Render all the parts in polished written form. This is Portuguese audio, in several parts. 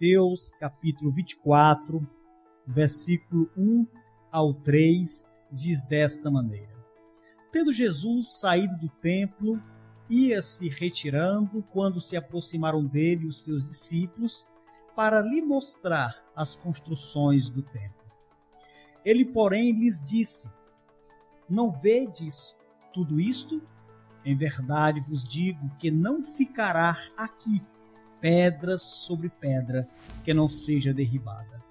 Mateus, capítulo 24, versículo 1 ao 3, diz desta maneira: Tendo Jesus saído do templo, ia se retirando quando se aproximaram dele os seus discípulos para lhe mostrar as construções do templo. Ele, porém, lhes disse: Não vedes tudo isto? Em verdade vos digo que não ficará aqui pedra sobre pedra que não seja derribada.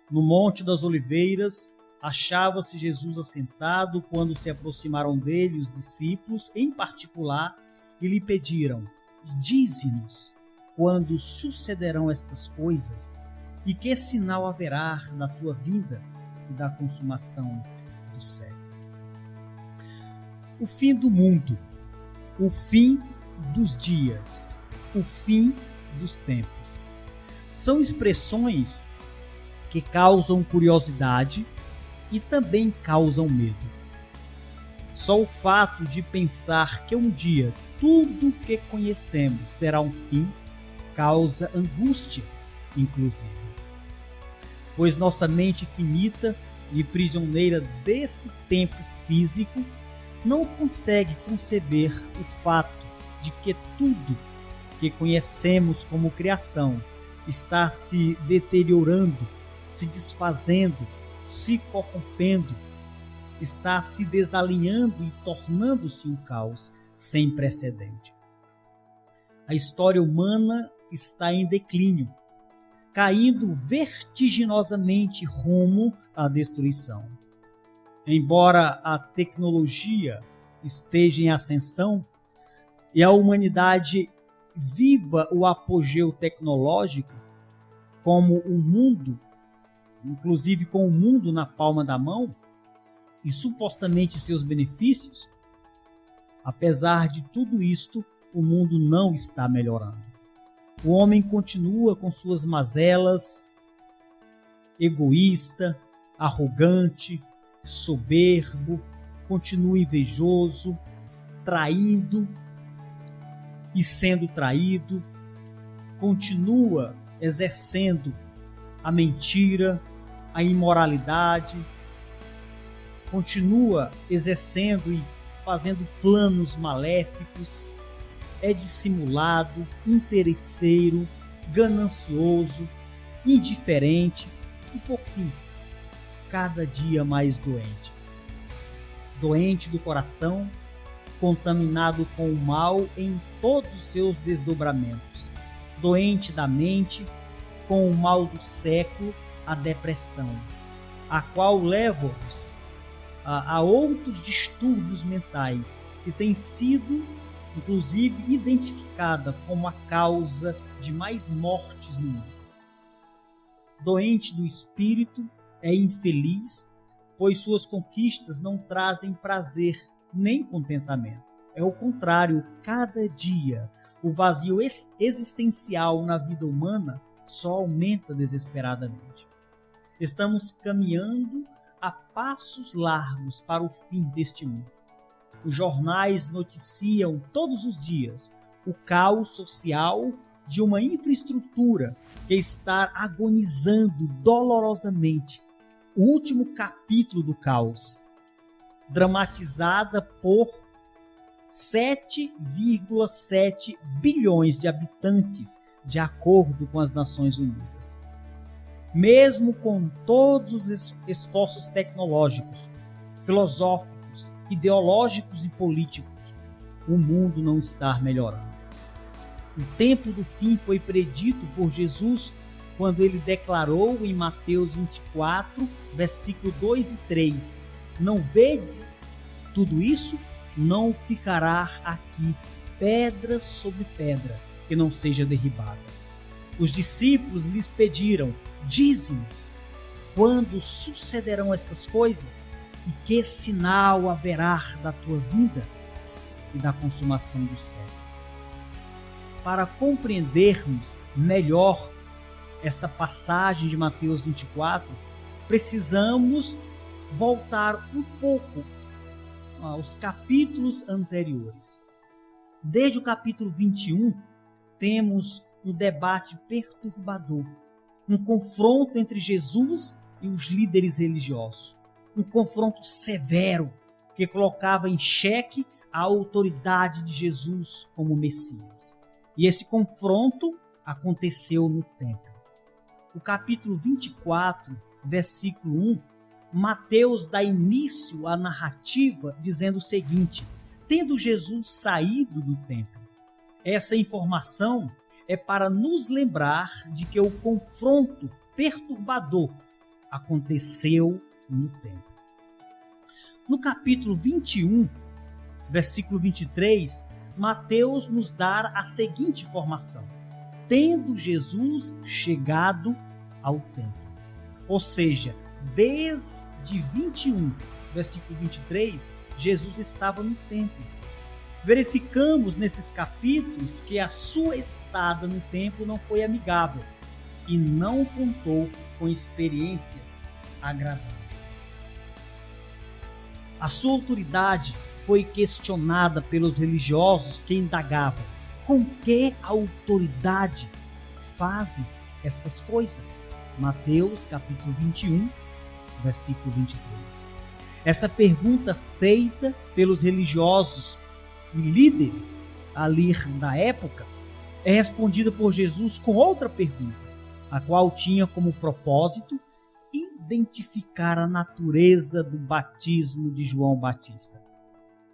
No Monte das Oliveiras, achava-se Jesus assentado quando se aproximaram dele os discípulos, em particular, e lhe pediram: Dize-nos quando sucederão estas coisas e que sinal haverá da tua vinda e da consumação do século. O fim do mundo, o fim dos dias, o fim dos tempos. São expressões que causam curiosidade e também causam medo. Só o fato de pensar que um dia tudo que conhecemos terá um fim causa angústia, inclusive. Pois nossa mente finita e prisioneira desse tempo físico não consegue conceber o fato de que tudo que conhecemos como criação está se deteriorando, se desfazendo, se corrompendo, está se desalinhando e tornando-se um caos sem precedente. A história humana está em declínio, caindo vertiginosamente rumo à destruição. Embora a tecnologia esteja em ascensão e a humanidade viva o apogeu tecnológico, como o mundo, inclusive com o mundo na palma da mão, e supostamente seus benefícios, apesar de tudo isto, o mundo não está melhorando. O homem continua com suas mazelas, egoísta, arrogante, soberbo, continua invejoso, traindo e sendo traído, continua exercendo a mentira, a imoralidade, continua exercendo e fazendo planos maléficos, é dissimulado, interesseiro, ganancioso, indiferente e, por fim, cada dia mais doente. Doente do coração, contaminado com o mal em todos os seus desdobramentos. Doente da mente, com o mal do século, a depressão, a qual leva-os a outros distúrbios mentais, que tem sido, inclusive, identificada como a causa de mais mortes no mundo. Doente do espírito, é infeliz, pois suas conquistas não trazem prazer nem contentamento. É o contrário, cada dia o vazio existencial na vida humana só aumenta desesperadamente. Estamos caminhando a passos largos para o fim deste mundo. Os jornais noticiam todos os dias o caos social de uma infraestrutura que está agonizando dolorosamente. O último capítulo do caos, dramatizada por 7,7 bilhões de habitantes, de acordo com as Nações Unidas. Mesmo com todos os esforços tecnológicos, filosóficos, ideológicos e políticos, o mundo não está melhorando. O tempo do fim foi predito por Jesus quando ele declarou em Mateus 24, versículo 2 e 3, Não vedes tudo isso? Não ficará aqui pedra sobre pedra que não seja derribada. Os discípulos lhes pediram: Dize-nos quando sucederão estas coisas e que sinal haverá da tua vinda e da consumação do século. Para compreendermos melhor esta passagem de Mateus 24, precisamos voltar um pouco aos capítulos anteriores. Desde o capítulo 21, temos um debate perturbador, um confronto entre Jesus e os líderes religiosos, um confronto severo que colocava em xeque a autoridade de Jesus como Messias. E esse confronto aconteceu no templo. O capítulo 24, versículo 1, Mateus dá início à narrativa dizendo o seguinte: tendo Jesus saído do templo. Essa informação é para nos lembrar de que o confronto perturbador aconteceu no templo. No capítulo 21, versículo 23, Mateus nos dá a seguinte informação: tendo Jesus chegado ao templo. Ou seja, desde 21, versículo 23, Jesus estava no templo. Verificamos nesses capítulos que a sua estada no templo não foi amigável e não contou com experiências agradáveis. A sua autoridade foi questionada pelos religiosos que indagavam: com que autoridade fazes estas coisas? Mateus capítulo 21, versículo 23. Essa pergunta feita pelos religiosos e líderes ali da época é respondida por Jesus com outra pergunta, a qual tinha como propósito identificar a natureza do batismo de João Batista.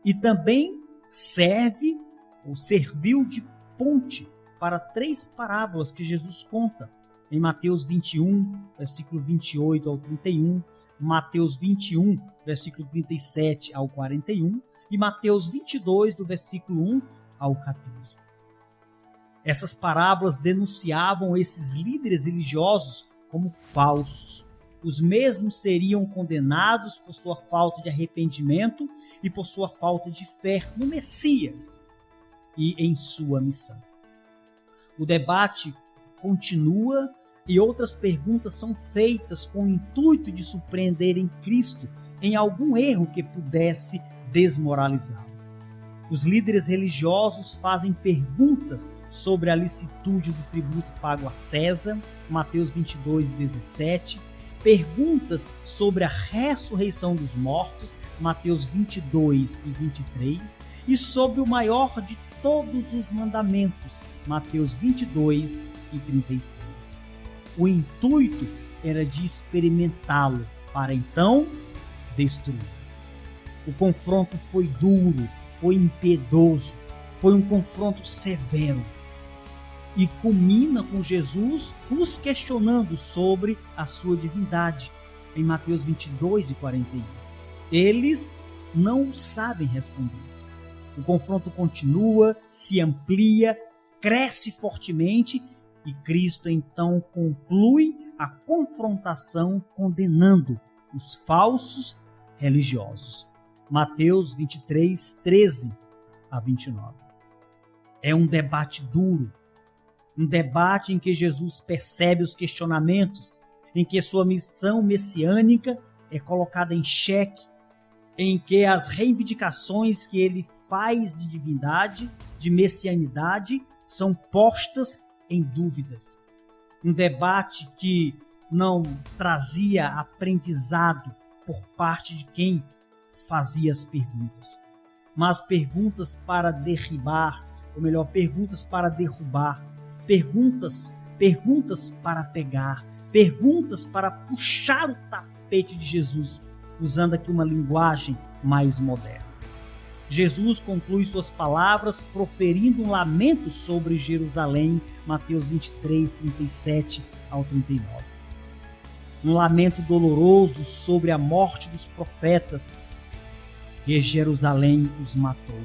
E também serviu de ponte para 3 parábolas que Jesus conta em Mateus 21, versículo 28 ao 31, Mateus 21, versículo 37 ao 41 e Mateus 22, do versículo 1 ao 14. Essas parábolas denunciavam esses líderes religiosos como falsos. Os mesmos seriam condenados por sua falta de arrependimento e por sua falta de fé no Messias e em sua missão. O debate continua e outras perguntas são feitas com o intuito de surpreenderem Cristo em algum erro que pudesse desmoralizá-lo. Os líderes religiosos fazem perguntas sobre a licitude do tributo pago a César, Mateus 22, 17, perguntas sobre a ressurreição dos mortos, Mateus 22 e 23, e sobre o maior de todos os mandamentos, Mateus 22 e 36. O intuito era de experimentá-lo, para então destruí-lo. O confronto foi duro, foi impiedoso, foi um confronto severo. E culmina com Jesus os questionando sobre a sua divindade, em Mateus 22 e 41. Eles não sabem responder. O confronto continua, se amplia, cresce fortemente e Cristo então conclui a confrontação condenando os falsos religiosos. Mateus 23, 13 a 29. É um debate duro, um debate em que Jesus percebe os questionamentos, em que sua missão messiânica é colocada em xeque, em que as reivindicações que ele faz de divindade, de messianidade, são postas em dúvidas. Um debate que não trazia aprendizado por parte de quem fazia as perguntas, mas perguntas para derribar, ou melhor, perguntas para derrubar, perguntas para pegar, perguntas para puxar o tapete de Jesus, usando aqui uma linguagem mais moderna. Jesus conclui suas palavras proferindo um lamento sobre Jerusalém, Mateus 23, 37 ao 39. Um lamento doloroso sobre a morte dos profetas, que Jerusalém os matou.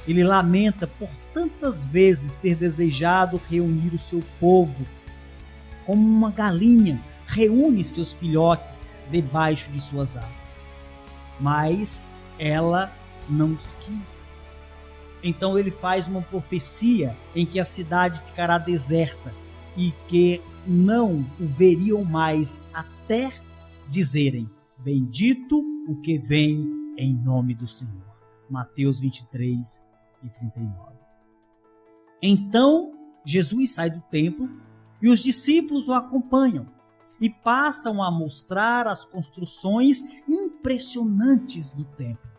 Ele lamenta por tantas vezes ter desejado reunir o seu povo, como uma galinha reúne seus filhotes debaixo de suas asas. Mas ela não os quis. Então ele faz uma profecia em que a cidade ficará deserta e que não o veriam mais até dizerem: bendito o que vem em nome do Senhor. Mateus 23 e 39. Então Jesus sai do templo e os discípulos o acompanham e passam a mostrar as construções impressionantes do templo.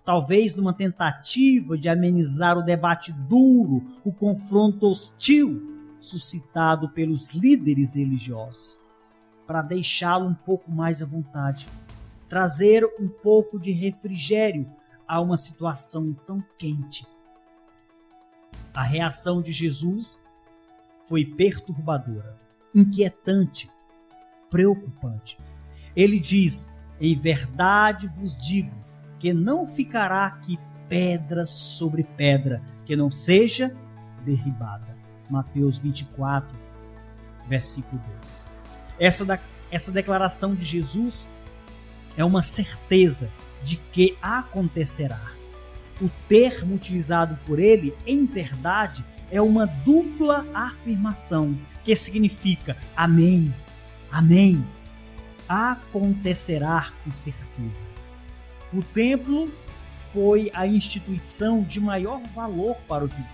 Talvez numa tentativa de amenizar o debate duro, o confronto hostil suscitado pelos líderes religiosos, para deixá-lo um pouco mais à vontade, trazer um pouco de refrigério a uma situação tão quente. A reação de Jesus foi perturbadora, inquietante, preocupante. Ele diz: em verdade vos digo que não ficará aqui pedra sobre pedra que não seja derribada. Mateus 24, versículo 2. Essa declaração de Jesus é uma certeza de que acontecerá. O termo utilizado por ele, em verdade, é uma dupla afirmação, que significa amém, amém, acontecerá com certeza. O templo foi a instituição de maior valor para os judeus.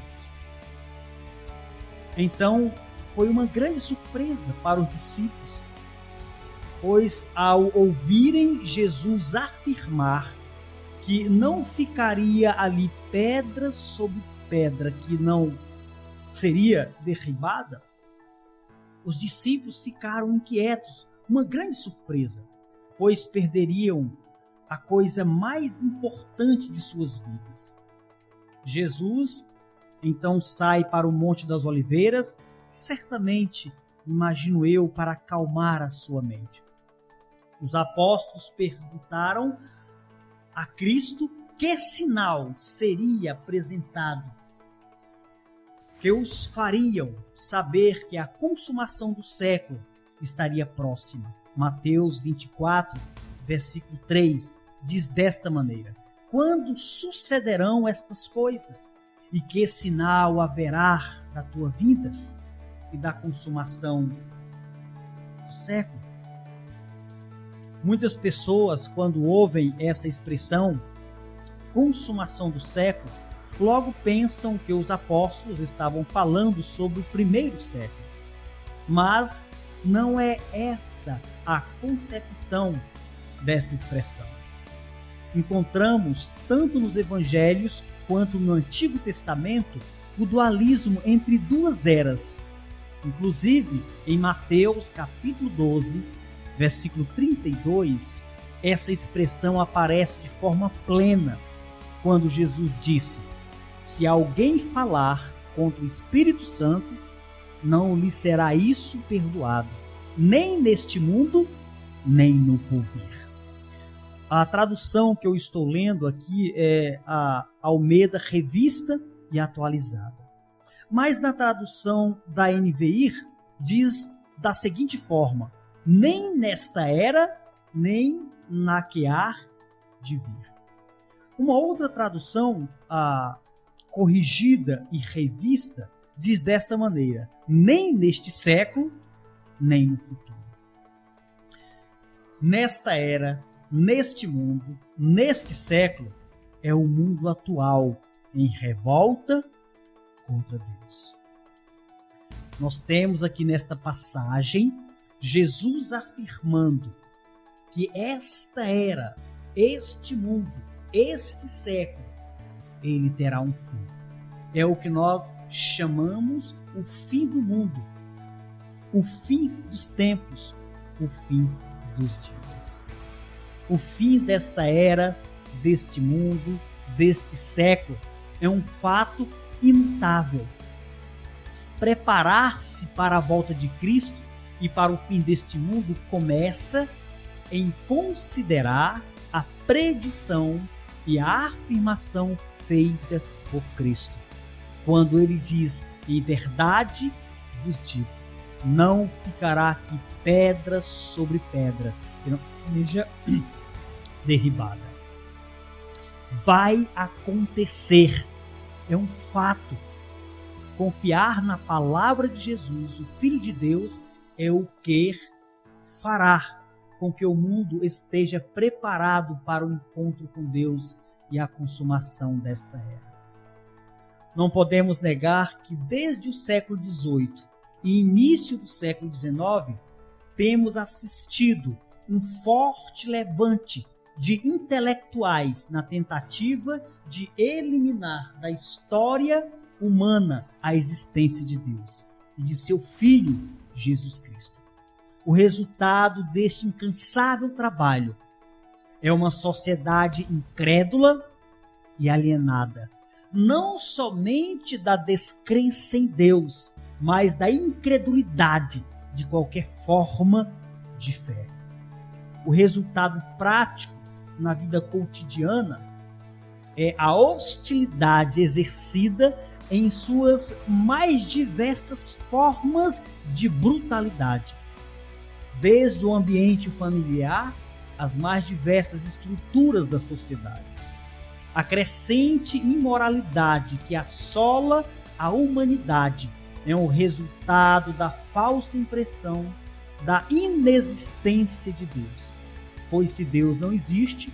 Então, foi uma grande surpresa para os discípulos, pois ao ouvirem Jesus afirmar que não ficaria ali pedra sobre pedra que não seria derribada, os discípulos ficaram inquietos, uma grande surpresa, pois perderiam a coisa mais importante de suas vidas. Jesus então sai para o Monte das Oliveiras, certamente, imagino eu, para acalmar a sua mente. Os apóstolos perguntaram a Cristo que sinal seria apresentado, que os fariam saber que a consumação do século estaria próxima. Mateus 24, versículo 3, diz desta maneira: quando sucederão estas coisas? E que sinal haverá da tua vinda e da consumação do século? Muitas pessoas, quando ouvem essa expressão, consumação do século, logo pensam que os apóstolos estavam falando sobre o primeiro século. Mas não é esta a concepção desta expressão. Encontramos, tanto nos evangelhos quanto no Antigo Testamento, o dualismo entre duas eras. Inclusive, em Mateus capítulo 12, versículo 32, essa expressão aparece de forma plena, quando Jesus disse: se alguém falar contra o Espírito Santo, não lhe será isso perdoado, nem neste mundo, nem no porvir. A tradução que eu estou lendo aqui é a Almeida Revista e Atualizada. Mas na tradução da NVI diz da seguinte forma: nem nesta era, nem na que há de vir. Uma outra tradução, a corrigida e revista, diz desta maneira: nem neste século, nem no futuro. Nesta era, neste mundo, neste século, é o mundo atual em revolta contra Deus. Nós temos aqui nesta passagem Jesus afirmando que esta era, este mundo, este século, ele terá um fim. É o que nós chamamos o fim do mundo, o fim dos tempos, o fim dos dias. O fim desta era, deste mundo, deste século, é um fato imutável. Preparar-se para a volta de Cristo e para o fim deste mundo começa em considerar a predição e a afirmação feita por Cristo, quando ele diz: em verdade vos digo, não ficará aqui pedra sobre pedra que não seja derribada. Vai acontecer, é um fato. Confiar na palavra de Jesus, o Filho de Deus, é o que fará com que o mundo esteja preparado para o encontro com Deus e a consumação desta era. Não podemos negar que desde o século XVIII e início do século XIX temos assistido um forte levante de intelectuais na tentativa de eliminar da história humana a existência de Deus e de seu Filho, Jesus Cristo. O resultado deste incansável trabalho é uma sociedade incrédula e alienada, não somente da descrença em Deus, mas da incredulidade de qualquer forma de fé. O resultado prático na vida cotidiana é a hostilidade exercida em suas mais diversas formas de brutalidade, desde o ambiente familiar às mais diversas estruturas da sociedade. A crescente imoralidade que assola a humanidade é o resultado da falsa impressão da inexistência de Deus. Pois se Deus não existe,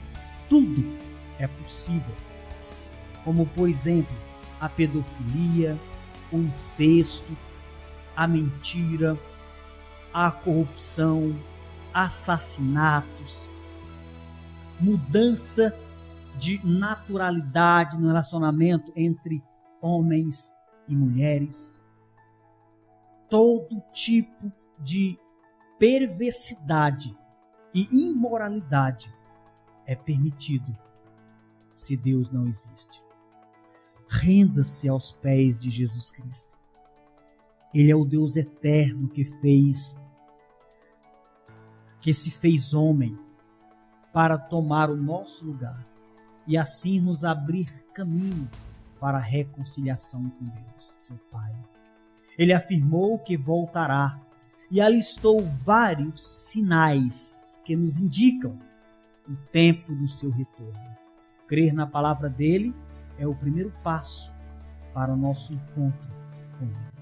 tudo é possível. Como, por exemplo, a pedofilia, o incesto, a mentira, a corrupção, assassinatos, mudança de naturalidade no relacionamento entre homens e mulheres, todo tipo de perversidade e imoralidade é permitido se Deus não existe. Renda-se aos pés de Jesus Cristo. Ele é o Deus eterno que se fez homem para tomar o nosso lugar e assim nos abrir caminho para a reconciliação com Deus, seu Pai. Ele afirmou que voltará e alistou vários sinais que nos indicam o tempo do seu retorno. Crer na palavra dele é o primeiro passo para o nosso encontro com ele.